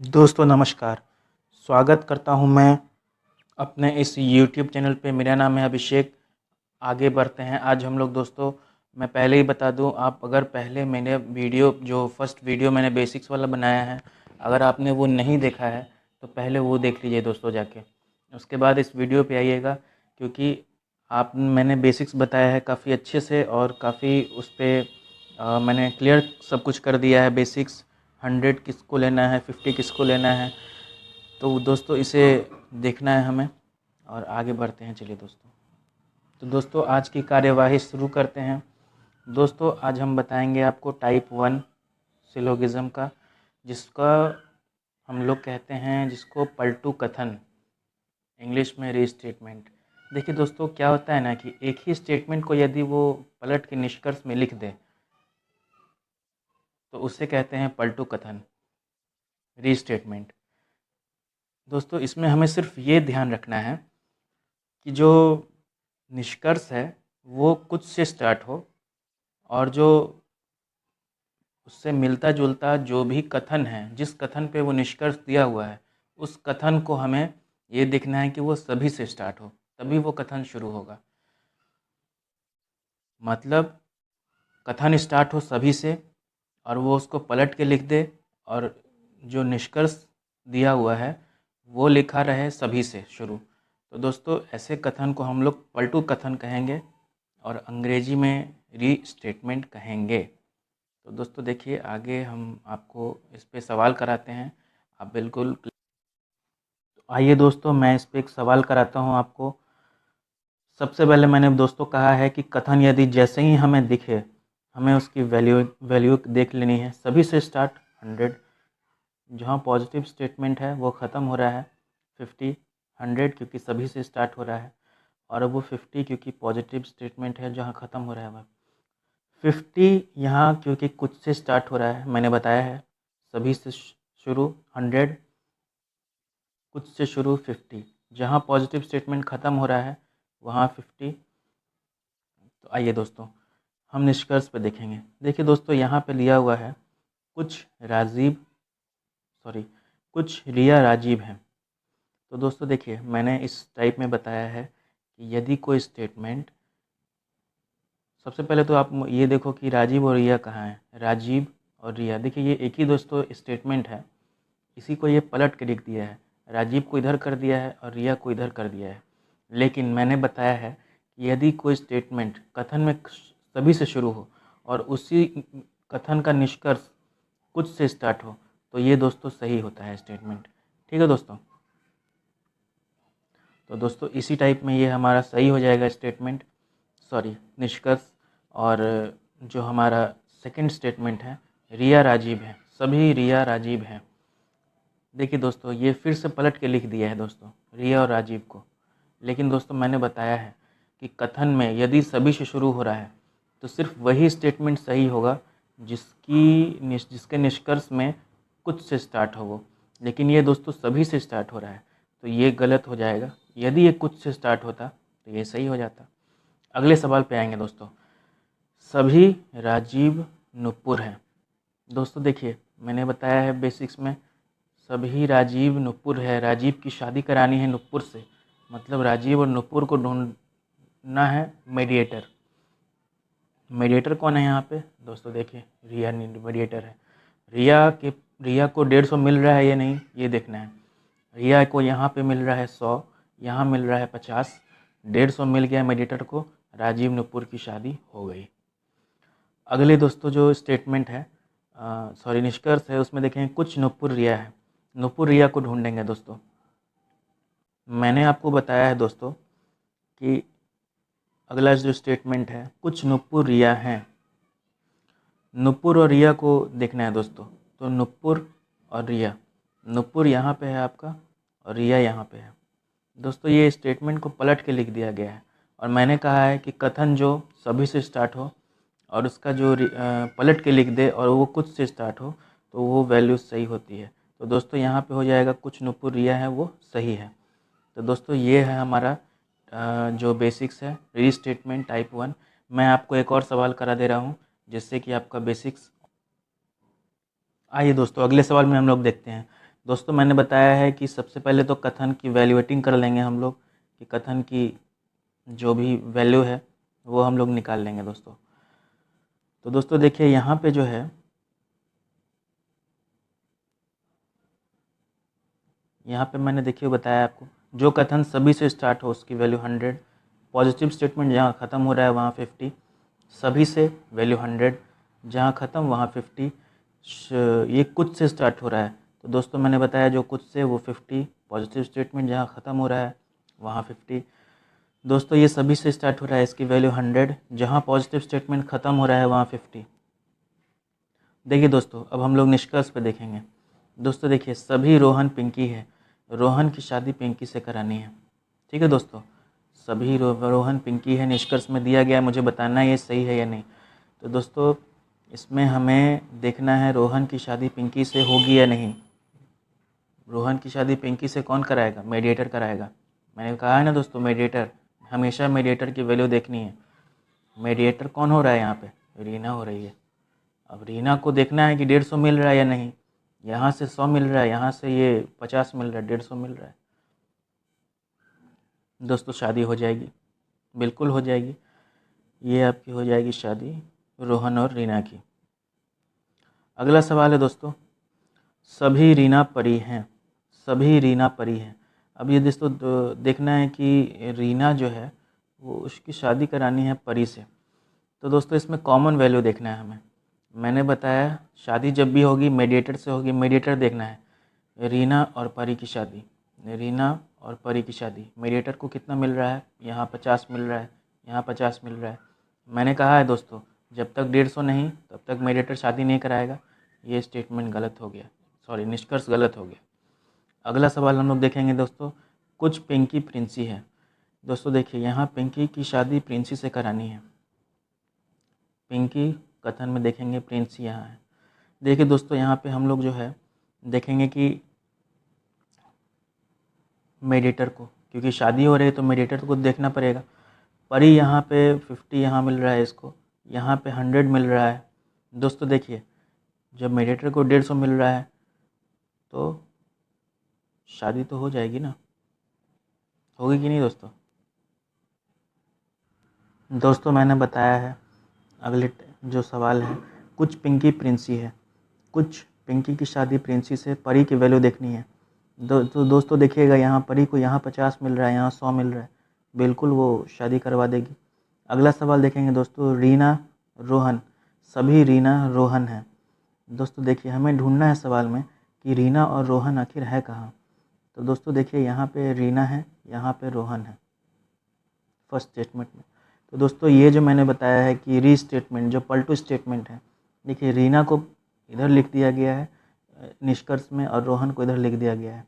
दोस्तों नमस्कार। स्वागत करता हूं मैं अपने इस यूट्यूब चैनल पे। मेरा नाम है अभिषेक। आगे बढ़ते हैं। आज हम लोग दोस्तों, मैं पहले ही बता दूं, आप अगर पहले मैंने वीडियो जो फर्स्ट वीडियो मैंने बेसिक्स वाला बनाया है, अगर आपने वो नहीं देखा है तो पहले वो देख लीजिए दोस्तों जाके। उसके बाद इस वीडियो पे आइएगा, क्योंकि आप मैंने बेसिक्स बताया है काफ़ी अच्छे से और काफ़ी उस पर मैंने क्लियर सब कुछ कर दिया है। बेसिक्स 100 किसको लेना है, 50 किसको लेना है, तो दोस्तों इसे देखना है हमें और आगे बढ़ते हैं। चलिए दोस्तों, तो दोस्तों आज की कार्यवाही शुरू करते हैं। दोस्तों आज हम बताएंगे आपको टाइप 1 सिलोगिज्म का, जिसका हम लोग कहते हैं, जिसको पलटू कथन, इंग्लिश में रीस्टेटमेंट। देखिए दोस्तों, क्या होता है ना कि एक ही स्टेटमेंट को यदि वो पलट के निष्कर्ष में लिख दे तो उसे कहते हैं पलटू कथन, रीस्टेटमेंट। दोस्तों इसमें हमें सिर्फ ये ध्यान रखना है कि जो निष्कर्ष है वो कुछ से स्टार्ट हो, और जो उससे मिलता जुलता जो भी कथन है, जिस कथन पे वो निष्कर्ष दिया हुआ है, उस कथन को हमें ये देखना है कि वो सभी से स्टार्ट हो, तभी वो कथन शुरू होगा। मतलब कथन स्टार्ट हो सभी से और वो उसको पलट के लिख दे, और जो निष्कर्ष दिया हुआ है वो लिखा रहे सभी से शुरू। तो दोस्तों ऐसे कथन को हम लोग पलटू कथन कहेंगे और अंग्रेजी में रीस्टेटमेंट कहेंगे। तो दोस्तों देखिए, आगे हम आपको इस पे सवाल कराते हैं। आप बिल्कुल, आइए दोस्तों मैं इस पे एक सवाल कराता हूँ आपको। सबसे पहले मैंने दोस्तों कहा है कि कथन यदि जैसे ही हमें दिखे, हमें उसकी वैल्यू देख लेनी है। सभी से स्टार्ट 100, जहाँ पॉजिटिव स्टेटमेंट है वो ख़त्म हो रहा है 50, 100 क्योंकि सभी से स्टार्ट हो रहा है, और अब वो 50 क्योंकि पॉजिटिव स्टेटमेंट है जहाँ ख़त्म हो रहा है वह 50, यहाँ क्योंकि कुछ से स्टार्ट हो रहा है, मैंने बताया है सभी से शुरू 100, कुछ से शुरू 50, जहाँ पॉजिटिव स्टेटमेंट ख़त्म हो रहा है वहाँ 50। तो आइए दोस्तों हम निष्कर्ष पे देखेंगे। देखिए दोस्तों, यहाँ पे लिया हुआ है कुछ राजीव सॉरी कुछ रिया राजीव हैं। तो दोस्तों देखिए, मैंने इस टाइप में बताया है कि यदि कोई स्टेटमेंट, सबसे पहले तो आप ये देखो कि राजीव और रिया कहाँ हैं। राजीव और रिया, देखिए ये एक ही दोस्तों स्टेटमेंट है, इसी को ये पलट के लिख दिया है। राजीव को इधर कर दिया है और रिया को इधर कर दिया है। लेकिन मैंने बताया है कि यदि कोई स्टेटमेंट कथन में सभी से शुरू हो और उसी कथन का निष्कर्ष कुछ से स्टार्ट हो, तो ये दोस्तों सही होता है स्टेटमेंट। ठीक है दोस्तों, तो दोस्तों इसी टाइप में ये हमारा सही हो जाएगा स्टेटमेंट, निष्कर्ष। और जो हमारा सेकंड स्टेटमेंट है, रिया राजीव है, सभी रिया राजीव हैं। देखिए दोस्तों, ये फिर से पलट के लिख दिया है दोस्तों, रिया और राजीव को। लेकिन दोस्तों मैंने बताया है कि कथन में यदि सभी से शुरू हो रहा है तो सिर्फ वही स्टेटमेंट सही होगा जिसके निष्कर्ष में कुछ से स्टार्ट हो वो। लेकिन ये दोस्तों सभी से स्टार्ट हो रहा है, तो ये गलत हो जाएगा। यदि ये कुछ से स्टार्ट होता तो ये सही हो जाता। अगले सवाल पे आएंगे दोस्तों। सभी राजीव नुपुर हैं। दोस्तों देखिए, मैंने बताया है बेसिक्स में, सभी राजीव नुपुर है। राजीव की शादी करानी है नुपुर से, मतलब राजीव और नुपुर को ढूंढना है मीडिएटर। मीडिएटर कौन है यहाँ पे दोस्तों? देखिए रिया मीडिएटर है। रिया को 150 मिल रहा है या नहीं, ये देखना है। रिया को यहाँ पे मिल रहा है 100, यहाँ मिल रहा है 50, 150 मिल गया मीडिएटर को। राजीव नुपुर की शादी हो गई। अगले दोस्तों जो स्टेटमेंट है, निष्कर्ष है, उसमें देखेंगे कुछ नुपुर रिया है। नुपुर रिया को ढूंढेंगे दोस्तों। मैंने आपको बताया है दोस्तों कि अगला जो स्टेटमेंट है, कुछ नुपुर रिया हैं। नुपुर और रिया को देखना है दोस्तों। तो नुपुर और रिया, नुपुर यहाँ पे है आपका और रिया यहाँ पे है। दोस्तों ये स्टेटमेंट को पलट के लिख दिया गया है, और मैंने कहा है कि कथन जो सभी से स्टार्ट हो और उसका जो पलट के लिख दे और वो कुछ से स्टार्ट हो, तो वो वैल्यू सही होती है। तो दोस्तों यहाँ पे हो जाएगा कुछ नुपुर रिया है, वो सही है। तो दोस्तों ये है हमारा जो बेसिक्स है, रीस्टेटमेंट टाइप 1। मैं आपको एक और सवाल करा दे रहा हूँ जिससे कि आपका बेसिक्स। आइए दोस्तों अगले सवाल में हम लोग देखते हैं। दोस्तों मैंने बताया है कि सबसे पहले तो कथन की वैल्यूएटिंग कर लेंगे हम लोग, कि कथन की जो भी वैल्यू है वो हम लोग निकाल लेंगे दोस्तों। तो दोस्तों देखिए यहाँ पे जो है, यहाँ पे मैंने देखिए बताया आपको, जो कथन सभी से स्टार्ट हो उसकी वैल्यू 100, पॉजिटिव स्टेटमेंट जहाँ ख़त्म हो रहा है वहाँ 50, सभी से वैल्यू 100, जहाँ ख़त्म वहाँ 50, ये कुछ से स्टार्ट हो रहा है तो दोस्तों मैंने बताया जो कुछ से वो 50, पॉजिटिव स्टेटमेंट जहाँ ख़त्म हो रहा है वहाँ 50। दोस्तों ये सभी से स्टार्ट हो रहा है, इसकी वैल्यू 100, जहाँ पॉजिटिव स्टेटमेंट ख़त्म हो रहा है वहाँ 50। देखिए दोस्तों अब हम लोग निष्कर्ष पे देखेंगे। दोस्तों देखिए सभी रोहन पिंकी है, रोहन की शादी पिंकी से करानी है। ठीक है दोस्तों, सभी रोहन पिंकी है, निष्कर्ष में दिया गया है, मुझे बताना है ये सही है या नहीं। तो दोस्तों इसमें हमें देखना है रोहन की शादी पिंकी से होगी या नहीं। रोहन की शादी पिंकी से कौन कराएगा? मीडिएटर कराएगा। मैंने कहा है ना दोस्तों, मीडिएटर, हमेशा मीडिएटर की वैल्यू देखनी है। मीडिएटर कौन हो रहा है यहाँ पे? रीना हो रही है। अब रीना को देखना है कि 150 मिल रहा है या नहीं। यहाँ से 100 मिल रहा है, यहाँ से ये 50 मिल रहा है, 150 मिल रहा है। दोस्तों शादी हो जाएगी, बिल्कुल हो जाएगी, ये आपकी हो जाएगी शादी रोहन और रीना की। अगला सवाल है दोस्तों, सभी रीना परी हैं, सभी रीना परी हैं। अब ये दोस्तों देखना है कि रीना जो है वो उसकी शादी करानी है परी से। तो दोस्तों इसमें कॉमन वैल्यू देखना है हमें। मैंने बताया शादी जब भी होगी मीडिएटर से होगी, मीडिएटर देखना है। रीना और परी की शादी, रीना और परी की शादी, मीडिएटर को कितना मिल रहा है? यहाँ 50 मिल रहा है, यहाँ 50 मिल रहा है। मैंने कहा है दोस्तों जब तक 150 नहीं तब तक मीडिएटर शादी नहीं कराएगा। ये स्टेटमेंट गलत हो गया, सॉरी निष्कर्ष गलत हो गया। अगला सवाल हम लोग देखेंगे दोस्तों, कुछ पिंकी प्रिंसी है। दोस्तों देखिए यहाँ पिंकी की शादी प्रिंसी से करानी है। पिंकी कथन में देखेंगे, प्रिंसी यहाँ है। देखिए दोस्तों यहाँ पे हम लोग जो है देखेंगे कि मेडिएटर को, क्योंकि शादी हो रही है तो मेडिएटर को देखना पड़ेगा। परी यहाँ पे 50 यहाँ मिल रहा है, इसको यहाँ पे 100 मिल रहा है। दोस्तों देखिए जब मेडिएटर को 150 मिल रहा है तो शादी तो हो जाएगी ना, होगी कि नहीं दोस्तों? दोस्तों मैंने बताया है, अगले जो सवाल है, कुछ पिंकी प्रिंसी है, कुछ पिंकी की शादी प्रिंसी से, परी की वैल्यू देखनी है। तो दोस्तों देखिएगा यहाँ परी को यहाँ 50 मिल रहा है, यहाँ 100 मिल रहा है, बिल्कुल वो शादी करवा देगी। अगला सवाल देखेंगे दोस्तों, रीना रोहन, सभी रीना रोहन हैं। दोस्तों देखिए हमें ढूंढना है सवाल में कि रीना और रोहन आखिर है कहाँ। तो दोस्तों देखिए यहाँ पे रीना है, यहाँ पे रोहन है फर्स्ट स्टेटमेंट में। तो दोस्तों ये जो मैंने बताया है कि री स्टेटमेंट, जो पलटू स्टेटमेंट है, देखिए रीना को इधर लिख दिया गया है निष्कर्ष में और रोहन को इधर लिख दिया गया है,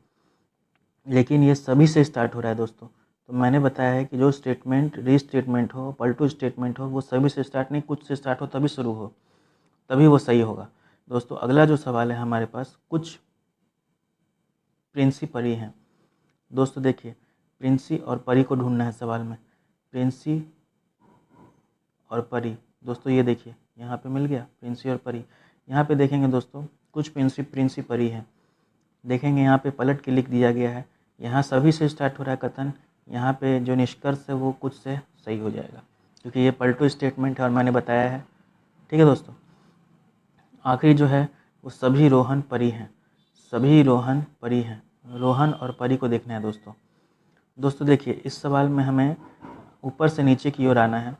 लेकिन ये सभी से स्टार्ट हो रहा है दोस्तों। तो मैंने बताया है कि जो स्टेटमेंट री स्टेटमेंट हो, पलटू स्टेटमेंट हो, वो सभी से स्टार्ट नहीं, कुछ से स्टार्ट हो तभी शुरू हो, तभी वो सही होगा। दोस्तों अगला जो सवाल है हमारे पास, कुछ प्रिंसी परी हैं। दोस्तों देखिए प्रिंसी और परी को ढूंढना है सवाल में, प्रिंसी और परी। दोस्तों ये देखिए यहाँ पे मिल गया प्रिंसी और परी। यहाँ पे देखेंगे दोस्तों कुछ प्रिंसी परी है, देखेंगे यहाँ पे पलट के लिख दिया गया है, यहाँ सभी से स्टार्ट हो रहा है कथन, यहाँ पे जो निष्कर्ष है वो कुछ से सही हो जाएगा क्योंकि ये पलटू स्टेटमेंट है और मैंने बताया है। ठीक है दोस्तों, आखिरी जो है वो सभी रोहन परी हैं, सभी रोहन परी हैं, रोहन और परी को देखना है दोस्तों। दोस्तों देखिए इस सवाल में हमें ऊपर से नीचे की ओर आना है।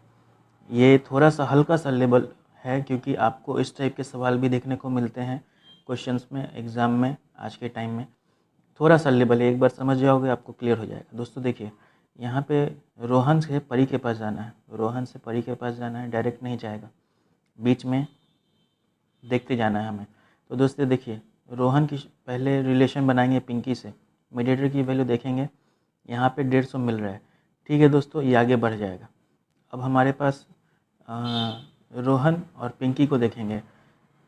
ये थोड़ा सा हल्का सा लेवल है क्योंकि आपको इस टाइप के सवाल भी देखने को मिलते हैं क्वेश्चंस में, एग्ज़ाम में, आज के टाइम में। थोड़ा सा लेवल है, एक बार समझ जाओगे आपको क्लियर हो जाएगा। दोस्तों देखिए यहाँ पे रोहन से परी के पास जाना है, रोहन से परी के पास जाना है, डायरेक्ट नहीं जाएगा, बीच में देखते जाना है हमें। तो दोस्तों देखिए रोहन की पहले रिलेशन बनाएंगे पिंकी से, मीडिएटर की वैल्यू देखेंगे, यहाँ पे 150 मिल रहा है। ठीक है दोस्तों, ये आगे बढ़ जाएगा। अब हमारे पास रोहन और पिंकी को देखेंगे।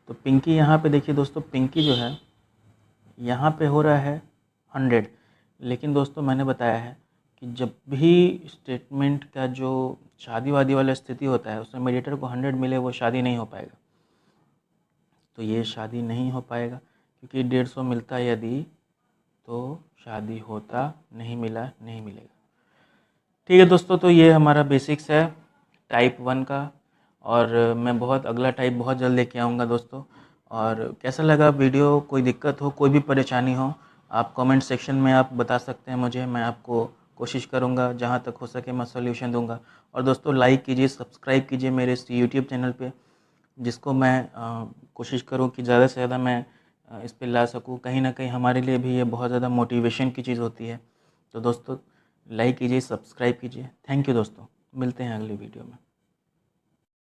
तो पिंकी यहाँ पे देखिए दोस्तों, पिंकी जो है यहाँ पे हो रहा है 100, लेकिन दोस्तों मैंने बताया है कि जब भी स्टेटमेंट का जो शादी वादी वाला स्थिति होता है उसमें मीडिएटर को 100 मिले वो शादी नहीं हो पाएगा। तो ये शादी नहीं हो पाएगा क्योंकि 150 मिलता है यदि तो शादी होता, नहीं मिला नहीं मिलेगा। ठीक है दोस्तों, तो ये हमारा बेसिक्स है टाइप 1 का, और मैं अगला टाइप बहुत जल्द लेके आऊँगा दोस्तों। और कैसा लगा वीडियो, कोई दिक्कत हो, कोई भी परेशानी हो, आप कमेंट सेक्शन में आप बता सकते हैं मुझे, मैं आपको कोशिश करूँगा जहाँ तक हो सके मैं सॉल्यूशन दूँगा। और दोस्तों लाइक कीजिए, सब्सक्राइब कीजिए मेरे इस यूट्यूब चैनल पे, जिसको मैं कोशिश करूँ कि ज़्यादा से ज़्यादा मैं इस पे ला सकूँ। कहीं ना कहीं हमारे लिए भी ये बहुत ज़्यादा मोटिवेशन की चीज़ होती है। तो दोस्तों लाइक कीजिए, सब्सक्राइब कीजिए। थैंक यू दोस्तों, मिलते हैं अगली वीडियो में।